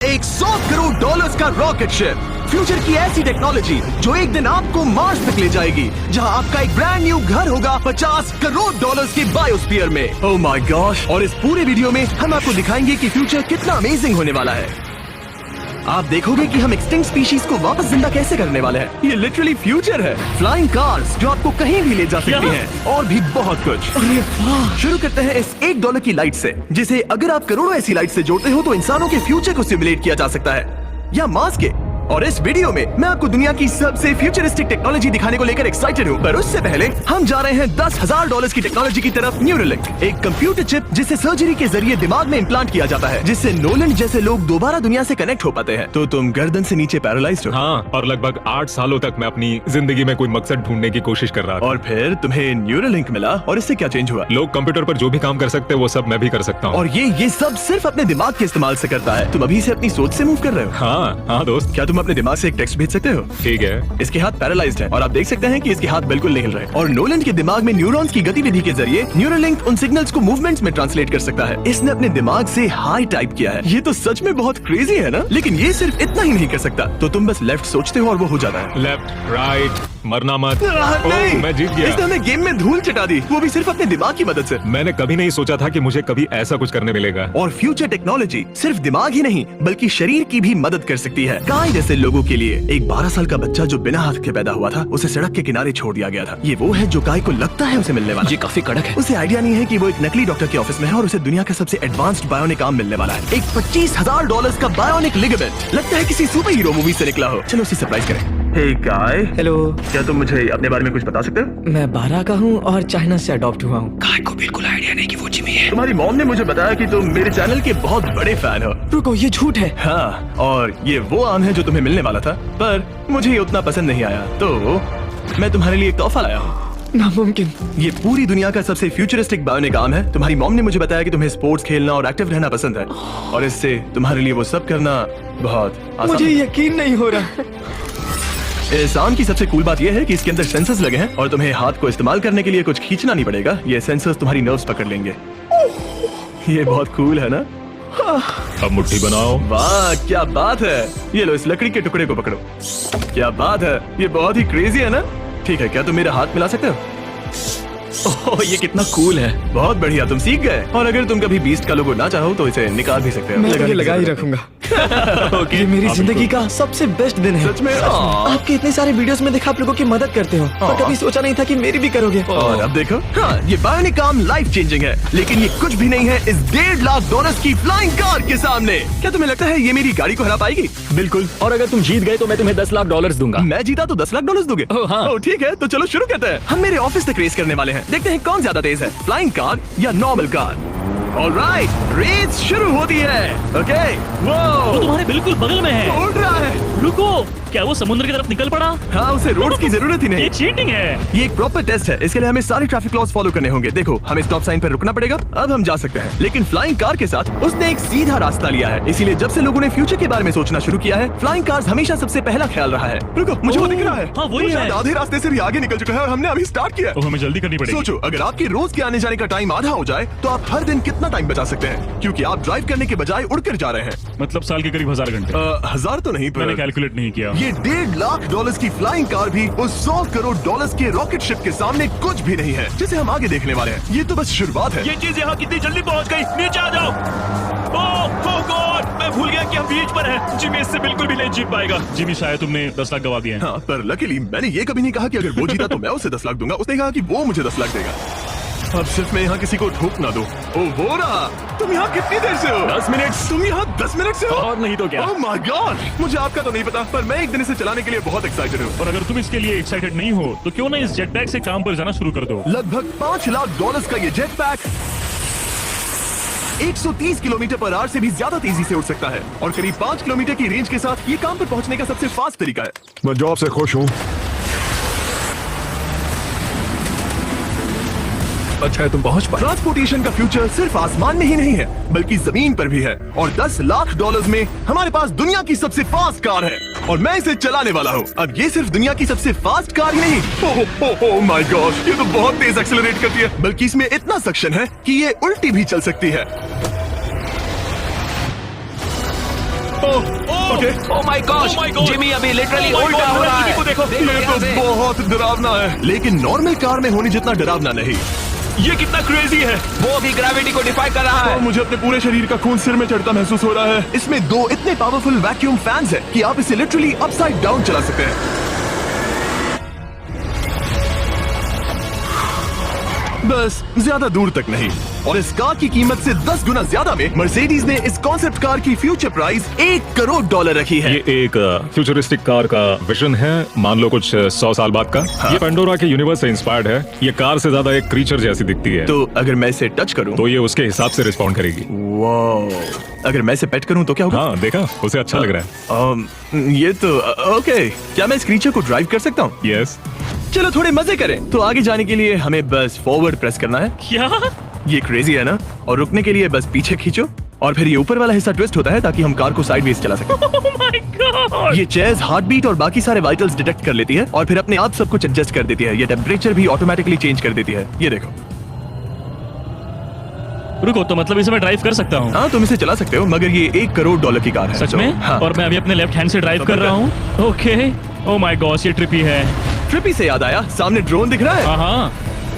$100 करोड़ का rocket ship, future की ऐसी टेक्नोलॉजी जो एक दिन आपको मार्स तक ले जाएगी, जहां आपका एक ब्रांड न्यू घर होगा $50 करोड़ के बायोस्फीयर में। Oh my gosh! और इस पूरे वीडियो में हम आपको दिखाएंगे कि फ्यूचर कितना अमेजिंग होने वाला है। आप देखोगे कि हम एक्सटिंक्ट स्पीशीज को वापस जिंदा कैसे करने वाले हैं। ये लिटरली फ्यूचर है। फ्लाइंग कार्स जो आपको कहीं भी ले जा सकती हैं, और भी बहुत कुछ। शुरू करते हैं इस $1 की लाइट से, जिसे अगर आप करोड़ों ऐसी लाइट से जोड़ते हो तो इंसानों के फ्यूचर को सिमुलेट किया जा सकता है, या मार्स के। और इस वीडियो में मैं आपको दुनिया की सबसे फ्यूचरिस्टिक टेक्नोलॉजी दिखाने को लेकर एक्साइटेड हूँ। पर उससे पहले हम जा रहे हैं $10,000 की टेक्नोलॉजी की तरफ। न्यूरोलिंक, एक कंप्यूटर चिप जिसे सर्जरी के जरिए दिमाग में इम्प्लांट किया जाता है, जिससे नोलन जैसे लोग दोबारा दुनिया से कनेक्ट हो पाते हैं। तो तुम गर्दन से नीचे पैरालाइज्ड हो। हाँ, और लगभग 8 सालों तक मैं अपनी जिंदगी में कोई मकसद ढूंढने की कोशिश कर रहा था। और फिर तुम्हें न्यूरोलिंक मिला, और इससे क्या चेंज हुआ? लोग कंप्यूटर पर जो भी काम कर सकते हैं वो सब मैं भी कर सकता हूँ। और ये सब सिर्फ अपने दिमाग के इस्तेमाल से करता है। तुम अभी से अपनी सोच से मूव कर रहे हो। हाँ दोस्त। क्या तुम अपने दिमाग से एक टेक्स्ट भेज सकते हो? ठीक है। इसके हाथ पैरालाइज्ड है, और आप देख सकते हैं कि इसके हाथ बिल्कुल नहीं हिल रहे। और नोलन के दिमाग में न्यूरॉन्स की गतिविधि के जरिए न्यूरोलिंक उन सिग्नल्स को मूवमेंट्स में ट्रांसलेट कर सकता है। इसने अपने दिमाग से हाई टाइप किया है। ये तो सच में बहुत क्रेजी है ना? लेकिन ये सिर्फ इतना ही नहीं कर सकता। तो तुम बस लेफ्ट सोचते हो और वो हो जाता है। लेफ्ट, राइट, मरना मत। नहीं, मैं जीत गया। इसने हमें गेम में धूल चटा दी, वो भी सिर्फ अपने दिमाग की मदद से। मैंने कभी नहीं सोचा था कि मुझे कभी ऐसा कुछ करने मिलेगा। और फ्यूचर टेक्नोलॉजी सिर्फ दिमाग ही नहीं बल्कि शरीर की भी मदद कर सकती है। काय जैसे लोगों के लिए एक 12 साल का बच्चा जो बिना हाथ के पैदा हुआ था, उसे सड़क के किनारे छोड़ दिया गया था। ये वो है जो काय को लगता है उसे मिलने वाला। ये काफी कड़क है। उसे आइडिया नहीं है कि वो एक नकली डॉक्टर के ऑफिस में है और उसे दुनिया का सबसे एडवांस्ड बायोनिक आर्म मिलने वाला है। एक $25,000 का बायोनिक लिगामेंट। लगता है किसी सुपर हीरो मूवी से निकला हो। चलो उसे सरप्राइज करें। हे काय, हेलो, क्या तुम मुझे अपने बारे में कुछ बता सकते हो? मैं 12 का हूँ और चाइना से अडॉप्ट हुआ हूँ। काय को बिल्कुल आइडिया नहीं कि वो जिमी है। तुम्हारी मॉम ने मुझे बताया कि तुम मेरे चैनल के बहुत बड़े फैन हो। रुको, ये झूठ है। हाँ, और ये वो आम है जो तुम्हें मिलने वाला था, पर मुझे ये उतना पसंद नहीं आया, तो मैं तुम्हारे लिए एक तोहफा लाया हूँ। नामुमकिन। ये पूरी दुनिया का सबसे फ्यूचरिस्टिक बायोनिक आर्म है। तुम्हारी मॉम ने मुझे बताया कि तुम्हें स्पोर्ट्स खेलना और एक्टिव रहना पसंद है, और इससे तुम्हारे लिए वो सब करना बहुत आसान मुझे है। यकीन नहीं हो रहा। इस आर्म की सबसे कूल बात यह है कि इसके अंदर सेंसर्स लगे हैं, और तुम्हें हाथ को इस्तेमाल करने के लिए कुछ खींचना नहीं पड़ेगा। ये सेंसर्स तुम्हारी नर्व्स पकड़ लेंगे। ये बहुत कूल है ना? अब मुट्ठी बनाओ। वाह, क्या बात है। ये लो, इस लकड़ी के टुकड़े को पकड़ो। क्या बात है, ये बहुत ही क्रेजी है ना? ठीक है, क्या तुम मेरा हाथ मिला सकते हो? ओह, ये कितना कूल है। बहुत बढ़िया, तुम सीख गए। और अगर तुम कभी बीस्ट का लोगो ना चाहो तो इसे निकाल भी सकते हो। मैं तो ये लगा ही रखूंगा। ये मेरी जिंदगी का सबसे बेस्ट दिन है। सच में? आपके इतने सारे वीडियोस में देखा आप लोगों की मदद करते हो, पर कभी सोचा नहीं था कि मेरी भी करोगे। और अब देखो, हाँ, ये बायोनिक आर्म लाइफ चेंजिंग है, लेकिन ये कुछ भी नहीं है इस $1.5 की फ्लाइंग कार के सामने। क्या तुम्हें लगता है ये मेरी गाड़ी को हरा पाएगी? बिल्कुल। और अगर तुम जीत गए तो मैं तुम्हें $10,00,000 दूंगा। मैं जीता तो $10,00,000 दोगे? हाँ। ठीक है, तो चलो शुरू करते हैं। हम मेरे ऑफिस तक रेस करने वाले हैं। देखते हैं कौन ज्यादा तेज है, फ्लाइंग कार या नॉर्मल कार। ऑलराइट, रेस शुरू होती है। ओके, वो तुम्हारे बिल्कुल बगल में है। उड़ रहा है। रुको, क्या वो समुद्र की तरफ निकल पड़ा? हाँ, उसे रोड्स की जरूरत ही नहीं। ये चीटिंग है। ये एक प्रॉपर टेस्ट है, इसके लिए हमें सारे ट्रैफिक लॉज फॉलो करने होंगे। देखो, हमें स्टॉप साइन पर रुकना पड़ेगा। अब हम जा सकते हैं, लेकिन फ्लाइंग कार के साथ उसने एक सीधा रास्ता लिया है। इसीलिए जब से लोगों ने फ्यूचर के बारे में सोचना शुरू किया है, फ्लाइंग कार्स हमेशा सबसे पहला ख्याल रहा है। रुको, मुझे वो दिख रहा है। हाँ, वही वो है। शायद आधे रास्ते से भी आगे निकल चुका है, और हमने अभी स्टार्ट किया। तो हमें जल्दी करनी पड़ेगी। सोचो, अगर आपके रोज के आने जाने का टाइम आधा हो जाए तो आप हर दिन कितना टाइम बचा सकते हैं, क्योंकि आप ड्राइव करने के बजाय उड़कर जा रहे हैं। मतलब साल के करीब 1000 घंटे। 1000 तो नहीं, मैंने पर कैलकुलेट नहीं किया। ये $1.5 की फ्लाइंग कार भी उस $100 करोड़ के रॉकेट शिप के सामने कुछ भी नहीं है, जिसे हम आगे देखने वाले हैं। ये तो बस शुरुआत है। ये चीज यहाँ कितनी जल्दी पहुँच गई। नीचे आ जाओ। ओह गॉड, मैं भूल गया कि हम बीच पर हैं। जिमी इससे बिल्कुल भी नहीं जीत पाएगा। जिमी, शायद तुमने 10 लाख गवा दिए हैं। हाँ, पर लकीली मैंने ये कभी नहीं कहा कि अगर वो जीता तो मैं उसे 10 लाख दूंगा। उसने कहा कि वो मुझे 10 लाख देगा। अब सिर्फ मैं यहाँ किसी को ठोक ना दो। ओ, वो रहा। तुम यहाँ कितनी देर से हो? 10 मिनट। तुम यहाँ 10 मिनट से हो? और नहीं तो क्या। ओह माय गॉड, मुझे आपका तो नहीं पता, पर मैं एक दिन इसे चलाने के लिए बहुत एक्साइटेड हूँ। और अगर तुम इसके लिए एक्साइटेड नहीं हो तो क्यों ना इस जेट पैक से काम पर जाना शुरू कर दो। लगभग $5 लाख का ये jet pack 130 kilometre per hour से भी ज्यादा तेजी से उड़ सकता है, और करीब 5 किलोमीटर की रेंज के साथ ये काम पर पहुंचने का सबसे फास्ट तरीका है। मैं जॉब से खुश हूँ। अच्छा है तुम पहुँच पाए। ट्रांसपोर्टेशन का फ्यूचर सिर्फ आसमान में ही नहीं है, बल्कि जमीन पर भी है। और $10 लाख में हमारे पास दुनिया की सबसे फास्ट कार है, और मैं इसे चलाने वाला हूँ। अब ये सिर्फ दुनिया की सबसे फास्ट कार ही नहीं, ओह माय गॉड, ये तो बहुत तेज एक्सेलरेट करती है, बल्कि इसमें इतना सक्शन है कि ये उल्टी भी चल सकती है। Okay oh my gosh, Oh my God! Jimmy अभी लिटरली Oh my उल्टा God, हो रहा जिमी को है। देखो। ये तो बहुत डरावना है, लेकिन नॉर्मल कार में होने जितना डरावना नहीं। ये कितना क्रेजी है। वो अभी ग्रेविटी को डिफाई कर रहा और है। मुझे अपने पूरे शरीर का खून सिर में चढ़ता महसूस हो रहा है। इसमें 2 इतने पावरफुल वैक्यूम फैंस हैं कि आप इसे लिटरली अपसाइड डाउन चला सकते हैं। बस ज्यादा दूर तक नहीं। और इस कार की कीमत से 10 गुना ज्यादा में मर्सिडीज ने इस कॉन्सेप्ट कार की फ्यूचर प्राइस $1 करोड़ रखी है। ये एक फ्यूचरिस्टिक कार का विजन है, मान लो कुछ 100 साल बाद का। ये पेंडोरा के यूनिवर्स से इंस्पायर्ड है। ये कार से ज्यादा एक क्रीचर जैसी दिखती है, तो अगर मैं इसे टच करूं तो ये उसके हिसाब से रिस्पॉन्ड करेगी। वाह, अगर मैं इसे पेट करूं तो क्या होगा? हाँ देखा, उसे अच्छा लग रहा ये तो ओके। क्या मैं इस क्रीचर को ड्राइव कर सकता हूं? है। यस, चलो थोड़े मजे करें। तो आगे जाने के लिए हमें बस फॉरवर्ड प्रेस करना है। क्या? ये क्रेजी है ना? और रुकने के लिए बस पीछे खींचो और फिर ये ऊपर वाला हिस्सा ट्विस्ट होता है ताकि हम कार को साइडवेज चला सकें। Oh my God! ये चेयर्स हार्ट बीट और बाकी सारे वाइटल्स डिटेक्ट कर लेती है और फिर अपने आप सब कुछ एडजस्ट कर देती है। ये टेम्परेचर भी ऑटोमेटिकली चेंज कर देती है। ये देखो। रुको, तो मतलब इसे मैं ड्राइव कर सकता हूँ? हाँ, तुम इसे चला सकते हो, मगर ये $1 करोड़ की कार है। सच तो, में? हाँ। और मैं अभी अपने लेफ्ट हैंड से ड्राइव कर रहा हूँ। ओके। ओह माय गॉश, ये ट्रिपी है। ट्रिपी से याद आया, सामने ड्रोन दिख रहा है? हाँ,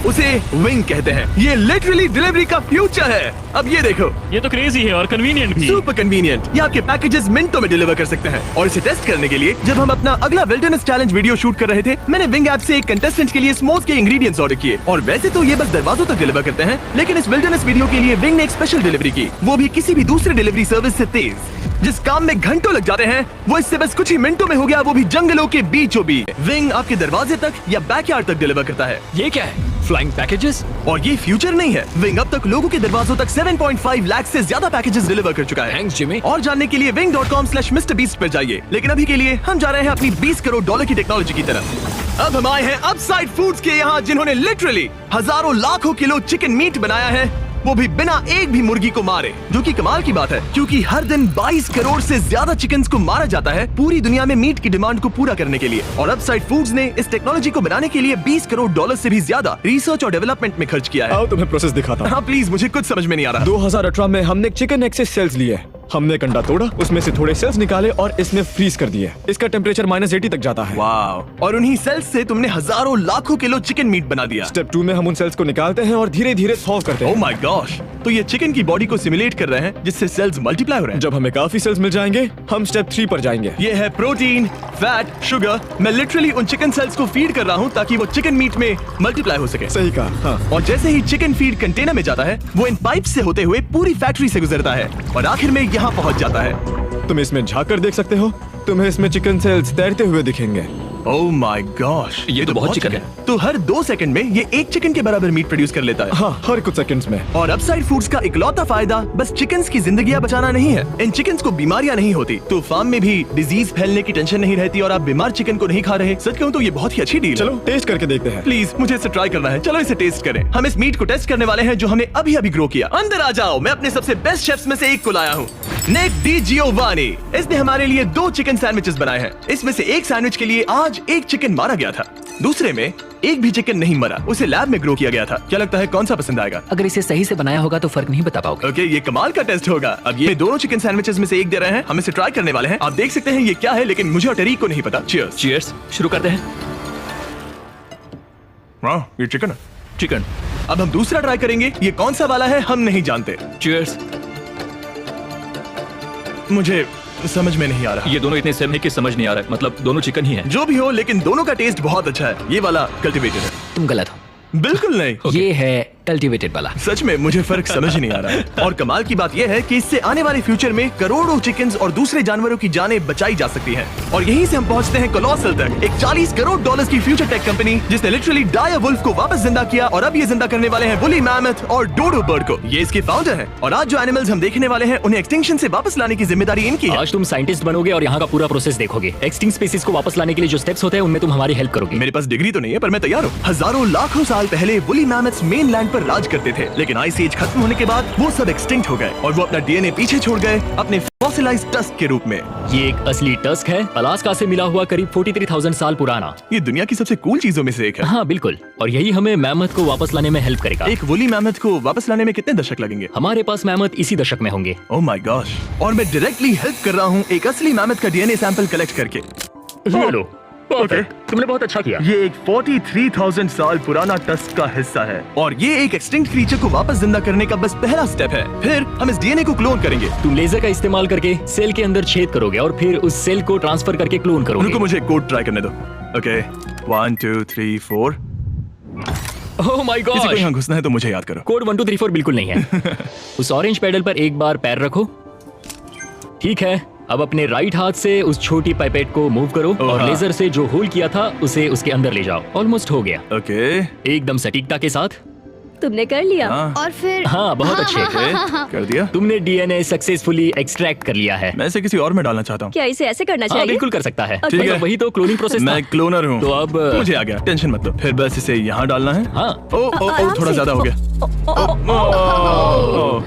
उसे विंग कहते हैं। ये लिटरली डिलीवरी का फ्यूचर है। अब ये देखो, ये तो क्रेजी है और कन्वीनियंट भी। Super convenient. ये आपके पैकेजेस मिनटों में डिलीवर कर सकते हैं। और इसे टेस्ट करने के लिए जब हम अपना अगला विल्डरनेस चैलेंज वीडियो शूट कर रहे थे, मैंने विंग ऐप से एक कंटेस्टेंट के लिए स्मोक्स के इंग्रेडिएंट्स ऑर्डर किए। और वैसे तो ये बस दरवाजों तक डिलीवर करते हैं, लेकिन इस विल्डरनेस वीडियो के लिए विंग ने एक स्पेशल डिलीवरी की, वो भी किसी भी दूसरे डिलीवरी सर्विस से तेज। जिस काम में घंटों लग जाते हैं, वो इससे बस कुछ ही मिनटों में हो गया, वो भी जंगलों के बीचों बीच। विंग आपके दरवाजे तक या बैकयार्ड तक डिलीवर करता है। ये क्या है? Flying packages? और ये फ्यूचर नहीं है, विंग अब तक लोगों के दरवाजों तक 7.5 लाख से ज्यादा पैकेजेस डिलीवर कर चुका है। Thanks Jimmy. और जानने के लिए wing.com/MrBeast पर जाइए। लेकिन अभी के लिए हम जा रहे हैं अपनी $20 करोड़ की टेक्नोलॉजी की तरफ। अब हम आए हैं अपसाइड फूड्स के यहाँ, जिन्होंने लिटरली हजारों लाखों किलो चिकन मीट बनाया है, वो भी बिना एक भी मुर्गी को मारे। जो कि कमाल की बात है, क्योंकि हर दिन 22 करोड़ से ज्यादा चिकन्स को मारा जाता है पूरी दुनिया में मीट की डिमांड को पूरा करने के लिए। और अपसाइड फूड्स ने इस टेक्नोलॉजी को बनाने के लिए $20 करोड़ से भी ज्यादा रिसर्च और डेवलपमेंट में खर्च किया है। आओ तुम्हें प्रोसेस दिखाता हूँ। हाँ प्लीज, मुझे कुछ समझ में नहीं आ रहा। 2018 में हमने चिकन एग से सेल्स लिए। हमने एक अंडा तोड़ा, उसमें से थोड़े सेल्स निकाले और इसमें फ्रीज कर दिए। इसका टेम्परेचर -80 तक जाता है। वाव। और उन्हीं सेल्स से तुमने हजारों लाखों किलो चिकन मीट बना दिया। स्टेप 2 में हम उन सेल्स को निकालते हैं और धीरे धीरे थॉव करते ओह हैं। माय गॉश, तो ये चिकन की बॉडी को सिमुलेट कर रहे हैं, जिससे सेल्स मल्टीप्लाई हो रहे हैं। जब हमें काफी सेल्स मिल जाएंगे, हम स्टेप 3 पर जाएंगे। ये है प्रोटीन, फैट, शुगर। मैं लिटरली उन चिकन सेल्स को फीड कर रहा हूँ ताकि वो चिकन मीट में मल्टीप्लाई हो सके। सही कहा, हाँ। और जैसे ही चिकन फीड कंटेनर में जाता है, वो इन पाइप से होते हुए पूरी फैक्ट्री से गुजरता है और आखिर में यहाँ पहुँच जाता है। तुम इसमें झाँक कर देख सकते हो, तुम्हें इसमें चिकन सेल्स तैरते हुए दिखेंगे। ओह माय गॉश, ये तो बहुत चिकन है। तो हर 2 सेकंड में ये एक चिकन के बराबर मीट प्रोड्यूस कर लेता है। हाँ, हर कुछ सेकंड्स में। और अपसाइड फूड्स का इकलौता फायदा बस चिकन्स की जिंदगियां बचाना नहीं है। इन चिकन्स को बीमारियां नहीं होती, तो फार्म में भी डिजीज फैलने की टेंशन नहीं रहती और आप बीमार चिकन को नहीं खा रहे। सच कहूं तो ये बहुत ही अच्छी डील है। चलो टेस्ट करके देखते हैं। प्लीज, मुझे इसे ट्राई करना है। चलो इसे टेस्ट करें। हम इस मीट को टेस्ट करने वाले हैं जो हमने अभी अभी ग्रो किया। अंदर आ जाओ, मैं अपने सबसे बेस्ट शेफ्स में से एक को लाया हूँ, निक डी जियोवानी। इसने हमारे लिए 2 चिकन सैंडविचेस बनाए हैं। इसमें से एक सैंडविच के लिए आज एक चिकन मारा गया था, दूसरे में एक भी चिकन नहीं मरा, उसे लैब में ग्रो किया गया था। क्या लगता है कौन सा पसंद आएगा? अगर इसे सही से बनाया होगा तो फर्क नहीं बता पाओगे। ओके, ये कमाल का टेस्ट होगा। अब ये दोनों चिकन सैंडविचेस में से एक दे रहे हैं, हम इसे ट्राई करने वाले हैं। आप देख सकते हैं ये क्या है, लेकिन मुझे और टेरी को नहीं पता। चीयर्स। चीयर्स, शुरू करते हैं। हाँ, ये चिकन है। चिकन। अब हम दूसरा ट्राई करेंगे। ये कौन सा वाला है हम नहीं जानते। चीयर्स। मुझे समझ में नहीं आ रहा। ये दोनों इतने सेम है कि समझ नहीं आ रहा है, मतलब दोनों चिकन ही है। जो भी हो, लेकिन दोनों का टेस्ट बहुत अच्छा है। ये वाला कल्टीवेटेड है। तुम गलत हो, बिल्कुल नहीं। ये है कल्टीवेटेड वाला। सच में मुझे फर्क समझ ही नहीं आ रहा है। और कमाल की बात यह है कि इससे आने वाले फ्यूचर में करोड़ों चिकन्स और दूसरे जानवरों की जानें बचाई जा सकती हैं। और यहीं से हम पहुंचते हैं कोलोसल तक, एक $40 करोड़ की फ्यूचर टेक कंपनी जिसने लिटरली डायर वुल्फ को वापस जिंदा किया और अब ये जिंदा करने वाले हैं वुली मैमथ और डोडो बर्ड को। ये इसके फाउंडर हैं और आज जो एनिमल्स हम देखने वाले हैं उन्हें एक्सटिंक्शन से वापस लाने की जिम्मेदारी इनकी है। आज तुम साइंटिस्ट बनोगे और यहाँ का पूरा प्रोसेस देखोगे। एक्सटिंक्ट स्पीसीज को वापस लाने के लिए जो स्टेप्स होते हैं उनमें तुम हमारी हेल्प करोगे। मेरे पास डिग्री तो नहीं है, पर मैं तैयार हूँ। हजारों लाखों साल पहले वुली मैमथ्स मेनलैंड पर राज करते थे, लेकिन आइस एज खत्म होने के बाद वो सब एक्सटिंक्ट हो गए और वो अपना डीएनए पीछे छोड़ गए, अपने फॉसिलाइज्ड टस्क के रूप में। ये एक असली टस्क है, अलास्का से मिला हुआ, करीब 43,000 साल पुराना। ये दुनिया की सबसे कूल चीजों में से एक है। हाँ बिल्कुल, और यही हमें मैमथ को वापस लाने में हेल्प करेगा। एक वुली मैमथ को वापस लाने में कितने दशक लगेंगे? हमारे पास मैमथ इसी दशक में होंगे। ओह माय गॉश, और मैं डायरेक्टली हेल्प कर रहा हूँ एक असली मैमथ का डीएनए सैंपल कलेक्ट करके। ये लो, perfect, तुमने बहुत अच्छा किया। ये एक 43,000 साल पुराना टस्क का हिस्सा है और ये एक एक्सटिंक्ट क्रीचर को वापस जिंदा करने का बस पहला स्टेप है। फिर हम इस डीएनए को क्लोन करेंगे। तुम लेजर का इस्तेमाल करके सेल के अंदर छेद करोगे और फिर उस सेल को ट्रांसफर करके क्लोन रुको, करोगे। मुझे कोड ट्राई करने दो। ओके, 1 2 3 4। ओह माय किसी को गॉड, यहाँ घुसना है तो मुझे याद करो। कोड 1 2 3 4 बिल्कुल नहीं है। उस ऑरेंज पेडल पर एक बार पैर रखो। ठीक है, अब अपने राइट हाथ से उस छोटी पाइपेट को मूव करो और हाँ। लेजर से जो होल किया था उसे उसके अंदर ले जाओ। ऑलमोस्ट हो गया, ओके, एकदम सटीकता के साथ। तुमने कर लिया। हाँ। और फिर हाँ बहुत अच्छे, कर दिया। तुमने डीएनए सक्सेसफुली एक्सट्रैक्ट कर लिया है। मैं इसे किसी और में डालना चाहता हूँ। क्या इसे ऐसे करना हाँ चाहिए? बिल्कुल कर सकता है। ठीक है। वही तो क्लोनिंग प्रोसेस था। मैं क्लोनर हूँ तो अब मुझे आ गया, टेंशन मत लो। फिर बस इसे यहाँ डालना है। हाँ ओ, आराम थोड़ा से। ज्यादा हो गया। ओ, ओ, ओ, ओ, ओ, ओ, ओ, ओ,